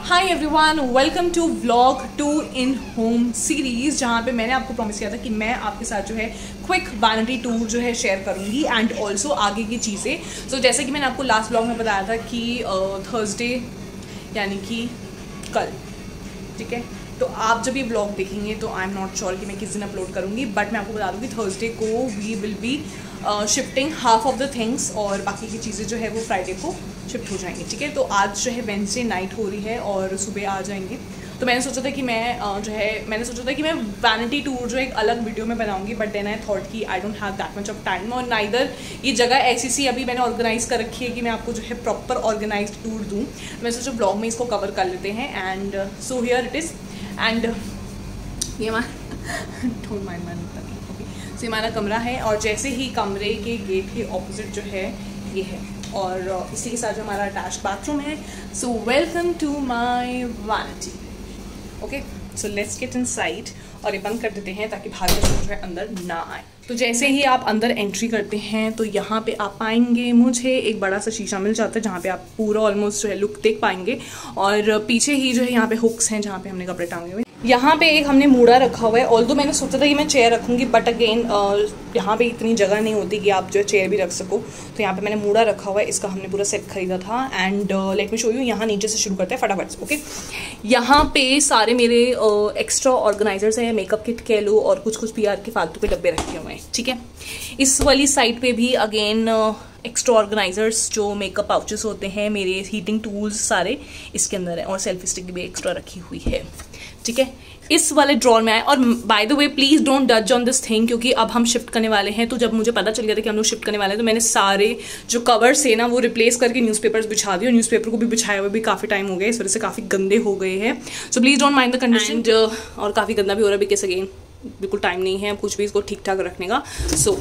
Hi everyone, welcome to vlog 2 in home series, जहाँ पे मैंने आपको प्रॉमिस किया था कि मैं आपके साथ जो है क्विक वैनिटी टूर जो है शेयर करूँगी एंड ऑल्सो आगे की चीज़ें। सो जैसे कि मैंने आपको लास्ट व्लॉग में बताया था कि थर्सडे यानी कि कल, ठीक है, तो आप जब ये व्लॉग देखेंगे तो आई एम नॉट श्योर कि मैं किस दिन अपलोड करूँगी, बट मैं आपको बता दूँ कि थर्सडे को we will be shifting half of the things और बाकी की चीज़ें जो है वो फ्राइडे को शिफ्ट हो जाएंगी। ठीक है, तो आज जो है वेडनेसडे नाइट हो रही है और सुबह आ जाएंगे। तो मैंने सोचा था कि मैंने सोचा था कि मैं वैनिटी टूर जो एक अलग वीडियो में बनाऊंगी, बट देन आई थॉट कि I don't have that much of time और नाइदर ये जगह ऐसी सी अभी मैंने ऑर्गेनाइज कर रखी है कि मैं आपको जो है प्रॉपर ऑर्गेनाइज टूर दूँ। मैं सोचा ब्लॉग में इसको कवर कर लेते हैं and so here it is and ये don't mind my okay. So ये हमारा कमरा है और जैसे ही कमरे के गेट के ऑपोजिट जो है ये है और इसी के साथ जो हमारा अटैच्ड बाथरूम है। So welcome to my vanity. Okay, so let's get inside और ये बंद कर देते हैं ताकि बाहर का जो है अंदर ना आए। तो जैसे ही आप अंदर एंट्री करते हैं तो यहाँ पे आप पाएंगे मुझे एक बड़ा सा शीशा मिल जाता है जहाँ पे आप पूरा ऑलमोस्ट जो है लुक देख पाएंगे और पीछे ही जो है यहाँ पे हुक्स हैं जहाँ पे हमने कपड़े टांगे हुए। यहाँ पे एक हमने मूड़ा रखा हुआ है, ऑल्दो मैंने सोचा था कि मैं चेयर रखूँगी, बट अगेन यहाँ पे इतनी जगह नहीं होती कि आप जो है चेयर भी रख सको, तो यहाँ पे मैंने मूड़ा रखा हुआ है। इसका हमने पूरा सेट खरीदा था and let me show you. यहाँ नीचे से शुरू करते हैं फटाफट से। ओके, यहाँ पे सारे मेरे एक्स्ट्रा ऑर्गेनाइजर्स हैं, मेकअप किट कह लो और कुछ PR के फालतू के डब्बे रखे हुए हैं। ठीक है, इस वाली साइड पे भी अगेन एक्स्ट्रा ऑर्गेनाइजर्स जो मेकअप पाउचेस होते हैं, मेरे हीटिंग टूल्स सारे इसके अंदर है और सेल्फी स्टिक भी एक्स्ट्रा रखी हुई है। ठीक है, इस वाले ड्रॉर में आए और by the way please don't जज ऑन दिस थिंग, क्योंकि अब हम शिफ्ट करने वाले हैं। तो जब मुझे पता चल गया था कि हम लोग शिफ्ट करने वाले हैं तो मैंने सारे जो कवर्स है ना वो रिप्लेस करके न्यूज़पेपर्स बिछा दिए और न्यूज़पेपर को भी बिछाए हुए भी काफ़ी टाइम हो गया, इस वजह से काफ़ी गंदे हो गए हैं। So please don't mind the condition. और काफ़ी गंदा भी हो रहा है बिकॉज अगेन बिल्कुल टाइम नहीं है कुछ भी इसको ठीक ठाक रखने का। सो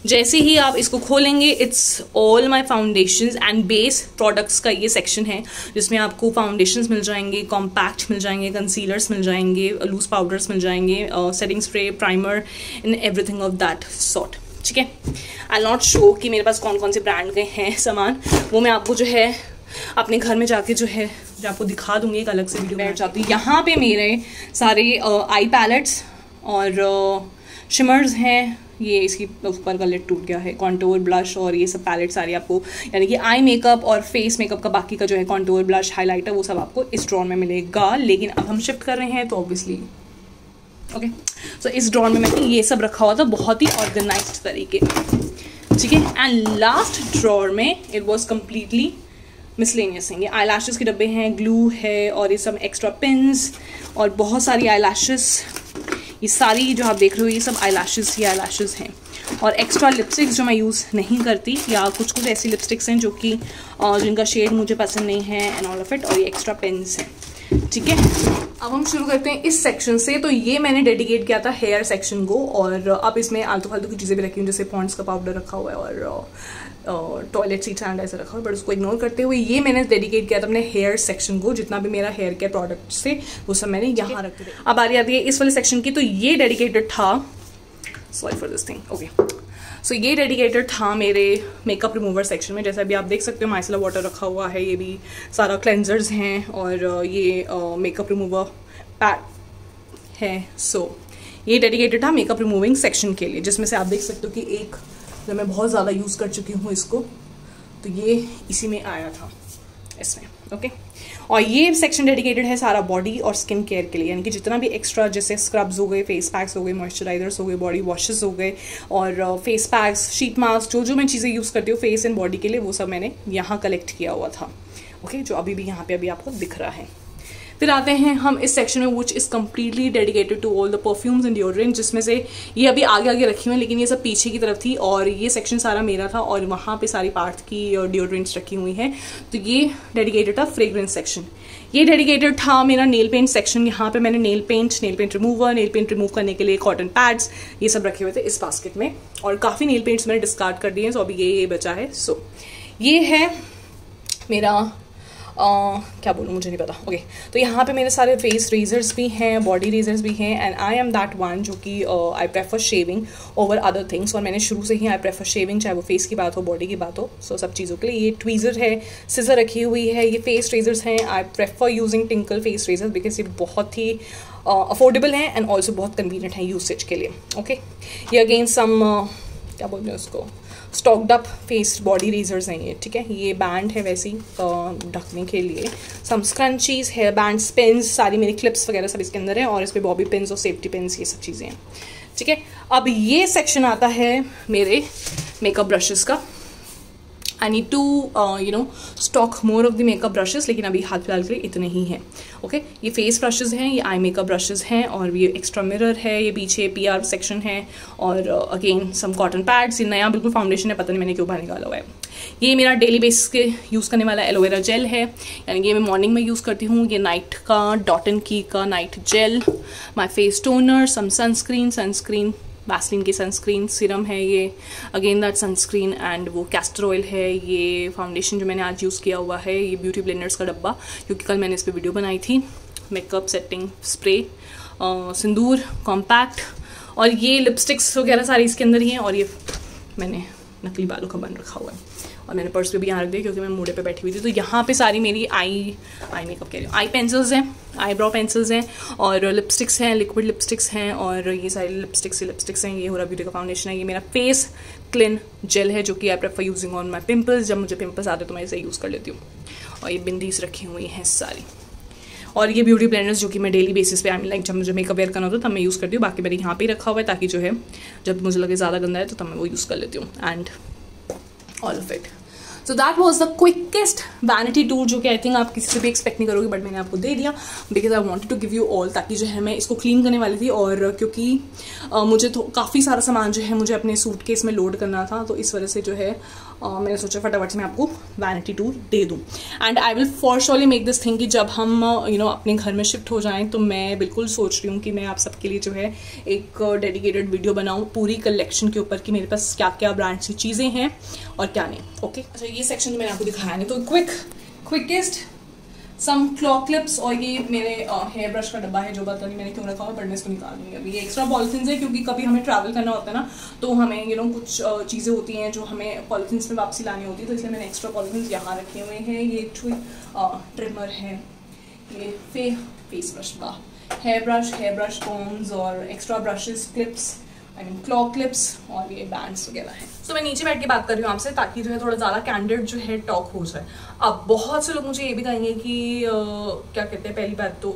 जैसे ही आप इसको खोलेंगे it's all my foundations and base products का ये सेक्शन है जिसमें आपको फाउंडेशंस मिल जाएंगे, कॉम्पैक्ट मिल जाएंगे, कंसीलर्स मिल जाएंगे, लूज पाउडर्स मिल जाएंगे, setting spray, primer in everything of that sort. ठीक है, आई नॉट शो कि मेरे पास कौन कौन से ब्रांड के हैं सामान, वो मैं आपको जो है अपने घर में जाके जो है जो आपको दिखा दूंगी एक अलग से वीडियो बैठ जाती हूँ। यहाँ पे मेरे सारे आई पैलेट्स और शिमर्स हैं, ये इसकी ऊपर का लिड टूट गया है, कॉन्टोर ब्लश और ये सब पैलेट सारी आपको यानी कि आई मेकअप और फेस मेकअप का बाकी का जो है कॉन्टोर ब्लश हाइलाइटर वो सब आपको इस ड्रॉर में मिलेगा। लेकिन अब हम शिफ्ट कर रहे हैं तो ऑब्वियसली ओके, सो इस ड्रॉर में मैंने ये सब रखा हुआ था बहुत ही ऑर्गेनाइज्ड तरीके। ठीक है, एंड लास्ट ड्रॉर में इट वॉज कम्प्लीटली मिसलेनियस हैं। ये आई लैशेस के डब्बे हैं, ग्लू है और ये सब एक्स्ट्रा पिन्स और बहुत सारी आई लैशेस। ये सारी जो आप देख रहे हो ये सब आई लैशेस हैं और एक्स्ट्रा लिपस्टिक्स जो मैं यूज़ नहीं करती, या कुछ ऐसी लिपस्टिक्स हैं जो कि जिनका शेड मुझे पसंद नहीं है एंड ऑल ऑफ इट, और ये एक्स्ट्रा पेन्स हैं। ठीक है, अब हम शुरू करते हैं इस सेक्शन से। तो ये मैंने डेडिकेट किया था हेयर सेक्शन को और अब इसमें आलतू फालतू की चीज़ें भी रखी हुई जैसे पॉन्ड्स का पाउडर रखा हुआ है और टॉयलेट सीट सैनिटाइजर रखा हुआ है, बट उसको इग्नोर करते हुए ये मैंने डेडिकेट किया था अपने हेयर सेक्शन को। जितना भी मेरा हेयर केयर प्रोडक्ट्स थे वो सब मैंने यहाँ रखे थे। अब बारी आती है इस वाले सेक्शन की, तो ये डेडिकेटेड था, sorry for this thing, okay, so ये डेडिकेटेड था मेरे मेकअप रिमूवर सेक्शन में। जैसे अभी आप देख सकते हो माइसेलर वाटर रखा हुआ है, ये भी सारा क्लेंजर्स हैं और ये मेकअप रिमूवर पैड है। सो ये डेडिकेटेड था मेकअप रिमूविंग सेक्शन के लिए, जिसमें से आप देख सकते हो कि एक जब मैं बहुत ज़्यादा यूज़ कर चुकी हूँ इसको, तो ये इसी में आया था इसमें। ओके, और ये सेक्शन डेडिकेटेड है सारा बॉडी और स्किन केयर के लिए, यानी कि जितना भी एक्स्ट्रा जैसे स्क्रब्स हो गए, फेस पैक्स हो गए, मॉइस्चराइजर्स हो गए, बॉडी वॉशेस हो गए और फेस पैक्स, शीट मास्क, जो मैं चीज़ें यूज़ करती हूँ फेस एंड बॉडी के लिए वो सब मैंने यहाँ कलेक्ट किया हुआ था। ओके, जो अभी भी यहाँ पे अभी आपको दिख रहा है। फिर आते हैं हम इस सेक्शन में which is completely dedicated to all the perfumes and deodorant, जिसमें से ये अभी आगे आगे रखी हुई हैं लेकिन ये सब पीछे की तरफ थी और ये सेक्शन सारा मेरा था और वहाँ पे सारी पार्ट की डिओड्रेंट्स रखी हुई हैं। तो ये डेडिकेटेड था फ्रेग्रेंस सेक्शन। ये डेडिकेटेड था मेरा नेल पेंट सेक्शन। यहाँ पे मैंने nail paint remover, nail paint remove करने के लिए कॉटन पैड्स, ये सब रखे हुए थे इस बास्केट में और काफ़ी नेल पेंट्स मैंने डिस्कार्ड कर दिए हैं। सो अभी ये बचा है। सो ये है मेरा क्या बोलूँ मुझे नहीं पता। ओके तो यहाँ पे मेरे सारे फेस रेजर्स भी हैं, बॉडी रेजर्स भी हैं, and I am that one जो कि I prefer shaving over other things. और मैंने शुरू से ही आई प्रेफर शेविंग, चाहे वो फेस की बात हो, बॉडी की बात हो, सो सब चीज़ों के लिए। ये ट्वीज़र है, सिजर रखी हुई है, ये फेस रेजर्स हैं। I prefer using Tinkle face razors because ये बहुत ही अफोर्डेबल हैं एंड ऑल्सो बहुत कन्वीनियंट है यूसेज के लिए। ओके ये अगेन सम क्या बोलते हैं उसको, stocked up face body razors हैं ये, ठीक है। ये बैंड है वैसे ही ढकने के लिए, सम स्क्रंचीज, हेयर बैंड्स, पिन्स, सारी मेरी क्लिप्स वगैरह सब इसके अंदर है, और इस पर बॉबी पिन्स और सेफ्टी पिन्स, ये सब चीज़ें हैं, ठीक है। अब ये सेक्शन आता है मेरे मेकअप ब्रशेस का। I need to stock more of the makeup brushes, लेकिन अभी हाल फिलहाल के लिए इतने ही हैं। ओके ये फेस ब्रशेस हैं, ये आई मेकअप ब्रशेस हैं, और ये एक्स्ट्रा मिरर है, ये पीछे PR सेक्शन है, और अगेन सम कॉटन पैड्स। ये नया बिल्कुल फाउंडेशन है, पता नहीं मैंने क्यों बाहर निकाला हुआ है। ये मेरा डेली बेसिस के यूज़ करने वाला एलोवेरा जेल है, यानी ये मैं मॉर्निंग में यूज़ करती हूँ। ये नाइट का डॉट एंड की का night gel, my face toner, some sunscreen Vaseline की सनस्क्रीन, सीरम है ये, अगेन दैट सनस्क्रीन, एंड वो कैस्टर ऑयल है। ये फाउंडेशन जो मैंने आज यूज़ किया हुआ है, ये ब्यूटी ब्लेंडर्स का डब्बा, क्योंकि कल मैंने इस पर वीडियो बनाई थी। मेकअप सेटिंग स्प्रे, सिंदूर, कॉम्पैक्ट, और ये लिपस्टिक्स वगैरह सारी इसके अंदर ही हैं। और ये मैंने नकली बालों का बन रखा हुआ है, और मैंने पर्स पे भी यहाँ रख दिया क्योंकि मैं मूडे पे बैठी हुई थी। तो यहाँ पे सारी मेरी आई मेकअप कह रही हूँ, आई पेंसिल्स हैं, आईब्रो पेंसिल्स हैं, और लिपस्टिक्स हैं, लिक्विड लिपस्टिक्स हैं, और ये सारी लिपस्टिक्स हैं। ये हुरा ब्यूटी का फाउंडेशन है। ये मेरा फेस क्लिन जेल है जो कि आई prefer using on my pimples. जब मुझे पिम्पल्स आते तो मैं इसे यूज़ कर लेती हूँ। और ये बिंदीज रखी हुई हैं सारी, और ये ब्यूटी ब्लेंडर्स जो कि मैं डेली बेसिस पे लाइक जब मुझे मेकअप वेयर करना होता है तब मैं यूज़ करती हूँ। बाकी मैंने यहाँ पे रखा हुआ है ताकि जो है जब मुझे लगे ज़्यादा गंदा है तो तब मैं वो यूज़ कर लेती हूँ, and all of it. So that was the quickest vanity tour जो कि आई थिंक आप किसी से भी एक्सपेक्ट नहीं करोगे, बट मैंने आपको दे दिया because I wanted to give you all, ताकि जो है मैं इसको क्लीन करने वाली थी। और क्योंकि मुझे तो काफ़ी सारा सामान जो है मुझे अपने सूटकेस में लोड करना था, तो इस वजह से जो है मैंने सोचा फटाफट से मैं आपको वैनिटी टूर दे दूँ। And I will for surely make this thing कि जब हम अपने घर में शिफ्ट हो जाएं तो मैं बिल्कुल सोच रही हूँ कि मैं आप सबके लिए जो है एक डेडिकेटेड वीडियो बनाऊँ पूरी कलेक्शन के ऊपर कि मेरे पास क्या क्या ब्रांड्स की चीज़ें हैं और क्या नहीं। ओके अच्छा ये सेक्शन मैंने आपको दिखाया नहीं, तो क्विकेस्ट सम क्लॉ क्लिप्स, और ये मेरे हेयर ब्रश का डब्बा है जो पता नहीं मैंने क्यों रखा हुआ, बट मैं इसको निकाल दूंगी अभी। ये एक्स्ट्रा पॉलिथीन्स है क्योंकि कभी हमें ट्रैवल करना होता है ना, तो हमें कुछ चीज़ें होती हैं जो हमें पॉलिथीन्स में वापसी लानी होती है, तो इसलिए मैंने एक्स्ट्रा पॉलिथीन्स यहाँ रखे हुए हैं। ये ट्रिमर है, ये फेस ब्रश का हेयर ब्रश कॉम्स, और extra brushes, clips, claw clips, और ये बैंड्स वगैरह हैं। तो मैं नीचे बैठ के बात कर रही हूँ आपसे ताकि जो है थोड़ा ज़्यादा कैंडिड जो है टॉक हो जाए। अब बहुत से लोग मुझे ये भी कहेंगे कि क्या कहते हैं, पहली बात तो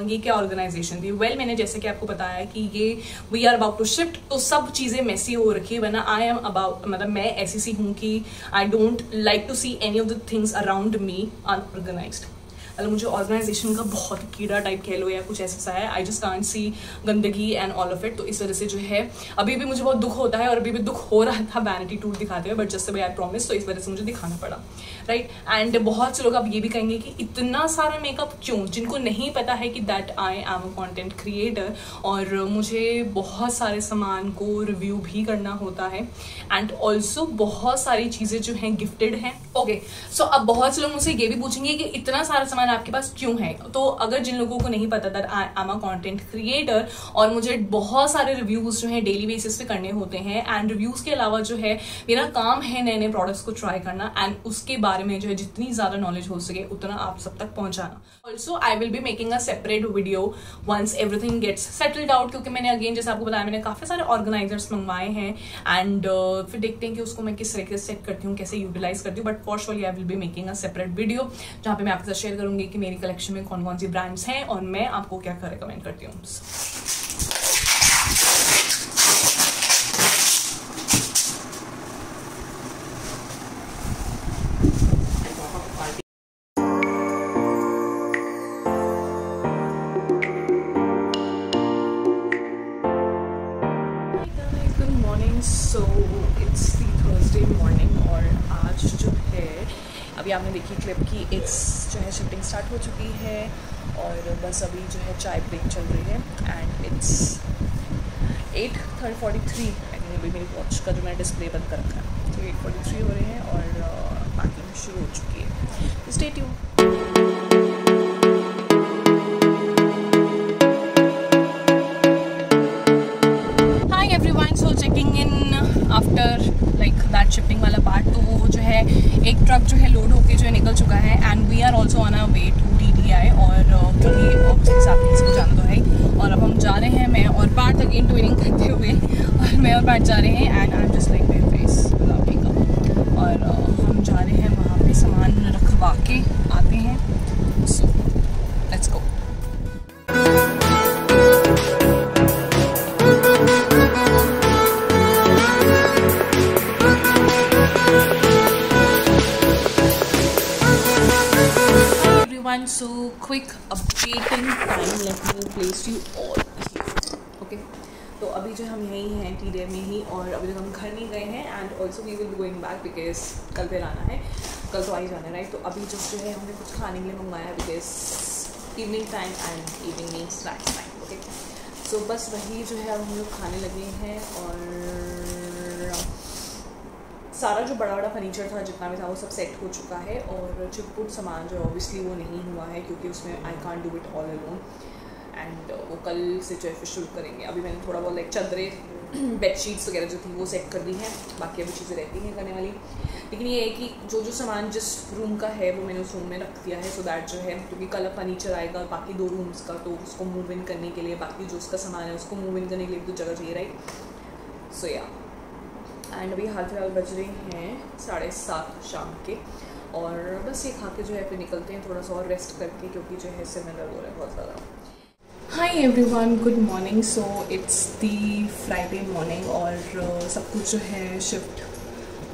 ये क्या ऑर्गेनाइजेशन थी। वेल मैंने जैसे कि आपको बताया कि ये we are about to shift, तो सब चीज़ें मैसी हो रखी है, वरना आई एम अबाउट मतलब मैं ऐसी सी हूँ कि I don't like to see any of the things around me unorganized. मतलब मुझे ऑर्गेनाइजेशन का बहुत कीड़ा टाइप कह लो या कुछ ऐसा है, आई जस्ट कांट सी गंदगी एंड ऑल ऑफ इट। तो इस वजह से जो है अभी भी मुझे बहुत दुख होता है, और अभी भी दुख हो रहा था वैनिटी टूर दिखाते हुए, but just way I promise, तो इस वजह से मुझे दिखाना पड़ा, राइट। एंड बहुत से लोग अब ये भी कहेंगे कि इतना सारा मेकअप क्यों, जिनको नहीं पता है कि that I am a content creator, और मुझे बहुत सारे सामान को रिव्यू भी करना होता है, एंड ऑल्सो बहुत सारी चीज़ें जो हैं गिफ्टेड हैं। ओके सो अब बहुत से लोग मुझसे ये भी पूछेंगे कि इतना सारा सामान आपके पास क्यों है। तो अगर जिन लोगों को नहीं पता that I am a content creator, और मुझे बहुत सारे रिव्यूज जो है डेली बेसिस पे करने होते हैं, एंड रिव्यूज के अलावा जो है मेरा काम है नए नए प्रोडक्ट्स को ट्राई करना, एंड उसके बारे में जो है जितनी ज्यादा नॉलेज हो सके उतना आप सब तक पहुंचाना। Also I will be making a separate video once everything gets settled out, क्योंकि मैंने अगेन जैसे आपको बताया मैंने काफी सारे ऑर्गेनाइजर्स मंगवाए हैं, एंड फिर देखते हैं कि उसको मैं किस तरीके से सेट करती हूँ, कैसे यूटिलाइज करती हूँ। But for surely I will be making a separate video जहाँ पे मैं आपके साथ शेयर करूंगी कि मेरी कलेक्शन में कौन कौन सी ब्रांड्स हैं और मैं आपको क्या क्या रिकमेंड करती हूँ। So it's the Thursday morning, और आज जो है अभी आपने देखी क्लिप की इट्स जो है शिफ्टिंग स्टार्ट हो चुकी है, और बस अभी जो है चाय ब्रेक चल रही है, एंड इट्स 8:43 एक्चुअली मेरी वॉच का जो मैंने डिस्प्ले बंद कर रखा है, तो 8:43 हो रहे हैं, और पैकिंग शुरू हो चुकी है। Stay tuned. After like that shipping वाला पार्ट, तो वो जो है एक ट्रक जो है लोड होके जो है निकल चुका है and we are also on a way to DDI और क्योंकि ऑब्वियसली साथ में इसको जाना तो है। और अब हम जा रहे हैं, मैं और पार्ट अगेन ट्विनिंग करते हुए, और मैं और पार्ट जा रहे हैं and I am just like मेरे फेस विदाउट मेकअप, और हम जा रहे हैं वहाँ पे सामान रखवा के आते हैं। So let's go. So quick updating time, let me place you all here. Okay, तो अभी जो हम यहीं हैं TDI में ही, और अभी तक हम घर नहीं गए हैं and also we will be going back because कल फिर आना है, कल तो आ ही जाना है राइट। तो अभी जो है हमने कुछ खाने के लिए मंगवाया है because evening time and evening means snacks time. Okay, so बस वही जो है अब हम लोग खाने लगे हैं, और सारा जो बड़ा बड़ा फर्नीचर था जितना भी था वो सब सेट हो चुका है, और चिटपुट सामान जो ऑब्वियसली वो नहीं हुआ है क्योंकि उसमें I can't do it all alone, and वो कल से जो है फिर शुरू करेंगे। अभी मैंने थोड़ा बहुत लाइक चादरें बेडशीट्स वगैरह जो थी वो सेट कर दी हैं, बाकी अभी चीज़ें रहती हैं करने वाली। लेकिन ये है कि जो सामान जिस रूम का है वो मैंने उस रूम में रख दिया है, सो दैट जो है क्योंकि कल फर्नीचर आएगा बाकी 2 रूम्स का, तो उसको मूव इन करने के लिए, बाकी जो उसका सामान है उसको मूव इन करने के लिए भी तो जगह चाहिए राइट। सो या एंड अभी हाल फिलहाल बज रहे हैं 7:30 शाम के, और बस ये खा के जो है फिर निकलते हैं थोड़ा सा और रेस्ट करके, क्योंकि जो है सिर में दर्द हो रहा है बहुत ज़्यादा। Hi everyone, good morning. So it's the Friday morning, और सब कुछ जो है शिफ्ट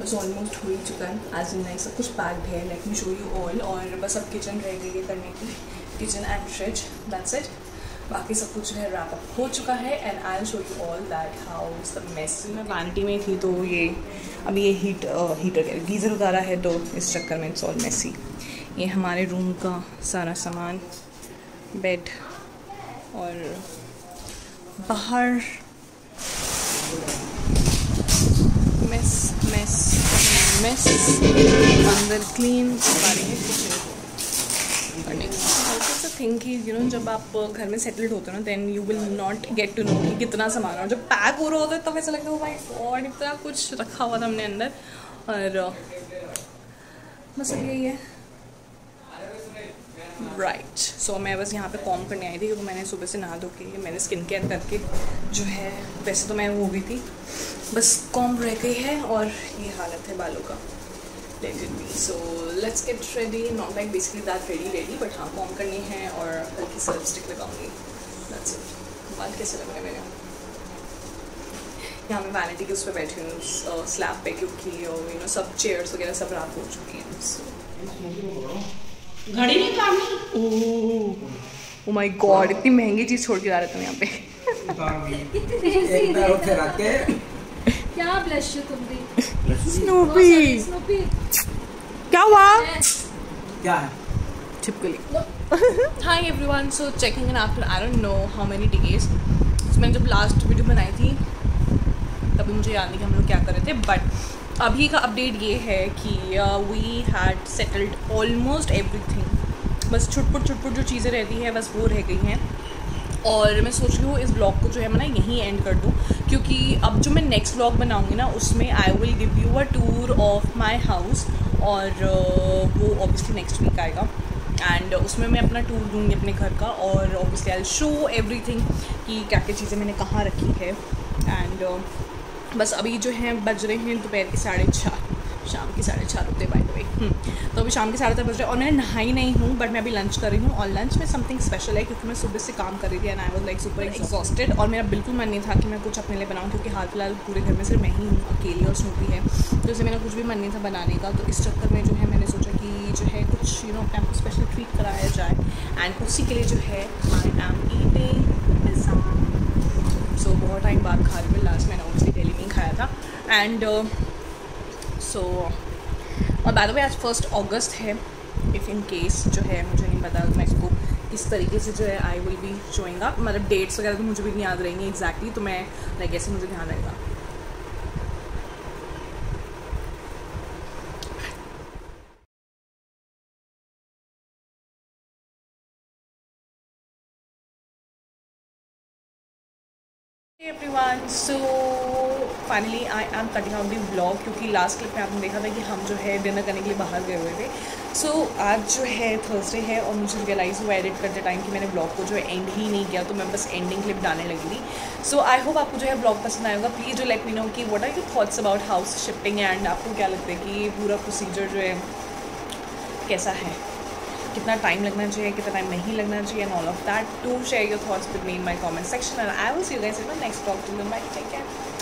बस ऑलमोस्ट हो ही चुका है, एज इन लाइक सब कुछ पैक्ड है। Let me show you all, और बस अब किचन रह गई है करने की, kitchen and fridge, that's it. बाकी सब कुछ जो है रैप अप हो चुका है, and I will show you all that how is the mess. मैं वैनिटी में थी तो ये अभी ये हीटर गीज़र उतारा है, तो इस चक्कर में इट्स ऑल मेसी। ये हमारे रूम का सारा सामान, बेड, और बाहर मेस मेस मेस, अंदर क्लीन सारी है किचन करने की। थिंक कि यू नो जब आप घर में सेटल्ड होते हो ना, then you will not get to know कि कितना सामान है, और जब पैक हो रहा होता है तब ऐसा लगता है भाई और इतना कुछ रखा हुआ था हमने अंदर। और बस अब यही है राइट। सो मैं बस यहाँ पे कॉम करने आई थी क्योंकि मैंने सुबह से नहा धो के मैंने स्किन केयर करके जो है, वैसे तो मैं वो हो गई थी, बस कॉम रह गई है और ये हालत है बालों का। Let it be. So let's get ready. Not like basically that ready, but हाँ कॉम करनी है और हल्की सी लिपस्टिक लगाऊंगी। That's it. बाल कैसे लग रहे हैं मेरे? यहाँ मैं वैनिटी के उस पर बैठी हूँ स्लैब पे, क्योंकि यू नो सब चेयर्स वगैरह सब रात हो चुकी हैं। घड़ी नहीं काम। Oh my God, इतनी महंगी चीज़ छोड़ के जा रहे तुम यहाँ पे। क्या ब्लश तुम भी? स्नूपी क्या हुआ? क्या है? छिपकली। Hi everyone, so checking in after I don't know how many days. मैंने जब लास्ट वीडियो बनाई थी तभी मुझे याद नहीं कि हम लोग क्या कर रहे थे, बट अभी का अपडेट ये है कि we had settled almost everything. बस छुटपुट जो चीज़ें रहती हैं बस वो रह गई हैं, और मैं सोच रही हूँ इस ब्लॉग को जो है मैं ना यहीं एंड कर दूँ, क्योंकि अब जो मैं नेक्स्ट ब्लॉग बनाऊँगी ना उसमें I will give you a tour of my house, और वो ऑब्वियसली नेक्स्ट वीक आएगा, एंड उसमें मैं अपना टूर दूँगी अपने घर का, और obviously I will show everything कि क्या क्या चीज़ें मैंने कहाँ रखी है। एंड बस अभी जो है बज रहे हैं दोपहर के 6:30, शाम की 6:30 होते बाय द वे। तो अभी शाम के 6:30 बज रहे हैं और मैं नहाई नहीं हूँ, बट मैं अभी लंच कर रही हूँ, और लंच में समथिंग स्पेशल है क्योंकि मैं सुबह से काम कर रही थी and I was like super exhausted, और मेरा बिल्कुल मन नहीं था कि मैं कुछ अपने लिए बनाऊँ, क्योंकि हाल फिलहाल पूरे घर में सिर्फ मैं ही हूँ अकेली और स्नूपी है, तो इससे मेरा कुछ भी मन नहीं था बनाने का। तो इस चक्कर में जो है मैंने सोचा कि जो है कुछ यू नो अपने आपको स्पेशल ट्रीट कराया जाए, एंड उसी के लिए जो है आई एम ईटिंग पिज़्ज़ा। सो बहुत टाइम बाद खा रही हूँ, लास्ट मैंने ऑब्वियसली दिल्ली में ही खाया था, एंड सो और बाय द वे आज 1 अगस्त है, इफ़ इन केस जो है मुझे नहीं पता मैं इसको इस तरीके से जो है आई विल बी शोइंग अप, मतलब डेट्स वगैरह तो मुझे भी नहीं याद रहेंगी एग्जैक्टली, तो मैं लाइक ऐसे मुझे ध्यान रहेगा। Everyone, so finally I am cutting out the vlog, क्योंकि लास्ट क्लिप में आपने देखा था कि हम जो है डिनर करने के लिए बाहर गए हुए थे। सो आज जो है थर्सडे है और मुझे रियलाइज़ हुआ एडिट करते टाइम कि मैंने ब्लॉग को जो है एंड ही नहीं किया, तो मैं बस एंडिंग क्लिप डालने लगी थी। सो आई होप आपको जो है ब्लॉग पसंद आएगा। प्लीज़ जो लेट मी नो कि what are your thoughts about house shifting, and आपको क्या लगता है कि ये पूरा प्रोसीजर जो है कैसा है, कितना टाइम लगना चाहिए, कितना टाइम नहीं लगना चाहिए, and all of that. To share your thoughts with me in my comment section, and I will see you guys in my next vlog. Till then bye, take care.